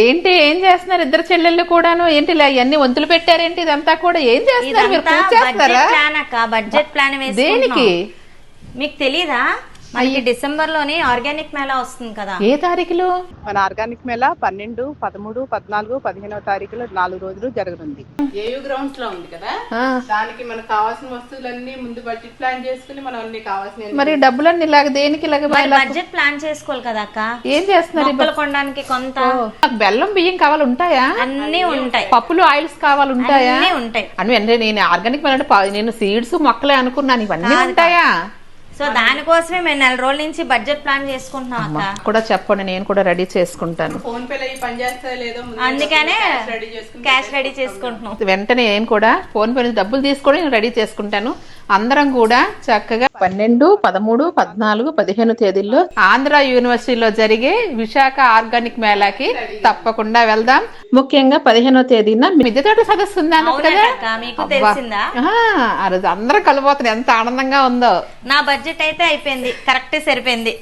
ఏంటి ఏం చేస్తున్నారు ఇద్దరు చెల్లెళ్ళు కూడాను? ఏంటి ఇవన్నీ వంతులు పెట్టారేంటి? ఇదంతా కూడా ఏం చేస్తున్నారు మీరు? పూజ చేస్తారా? బడ్జెట్ ప్లాన్ దేనికి మీకు తెలీదా? మనకి డిసెంబర్ లోనే ఆర్గానిక్ మేళా వస్తుంది కదా. ఏ తారీఖులో? మన ఆర్గానిక్ మేళా 12, 13, 14, 15వ తారీఖులో 4 రోజులు జరగనుంది. ఏయూ గ్రౌండ్స్ లో ఉంది కదా, దానికి మనకు కావాల్సిన వస్తువులన్నీ ముందు బడ్జెట్ ప్లాన్ చేసుకుని మనం అన్ని కావాల్సిన మరి డబ్బులన్నీ ఇలాగ దేనికి ఇలాగ బడ్జెట్ ప్లాన్ చేసుకోవాలి కదా అక్క. ఏం చేస్తున్నారు? మొక్కలు కొనడానికి కొంత బెల్లం బియ్యం కావాలి ఉంటాయా? అన్ని ఉంటాయి. పప్పులు ఆయిల్స్ కావాలి ఉంటాయా? అన్ని ఉంటాయి. అంటే నేను ఆర్గానిక్ నేను సీడ్స్ మొక్కలే అనుకున్నాను, ఇవన్నీ ఉంటాయా? సో దానికోసమే మేము 4 రోజుల నుంచి బడ్జెట్ ప్లాన్ చేసుకుంటున్నాం అక్క. కూడా చెప్పండి, నేను కూడా రెడీ చేసుకుంటాను. ఫోన్ పే పని చేస్తాయో లేదో అందుకనే క్యాష్ రెడీ చేసుకుంటున్నాం. వెంటనే నేను కూడా ఫోన్ పే నుంచి డబ్బులు తీసుకొని నేను రెడీ చేసుకుంటాను. అందరం కూడా చక్కగా 12, 13, 14, 15 తేదీల్లో ఆంధ్ర యూనివర్సిటీలో జరిగే విశాఖ ఆర్గానిక్ మేళాకి తప్పకుండా వెళ్దాం. ముఖ్యంగా 15వ తేదీన మిద్దె తోట సదస్సు ఉంది కదా, మీకు తెలిసిందా? ఆ రోజు అందరం కలిపోతున్నారు, ఎంత ఆనందంగా ఉందో. నా బడ్జెట్ అయితే అయిపోయింది, కరెక్ట్ సరిపోయింది.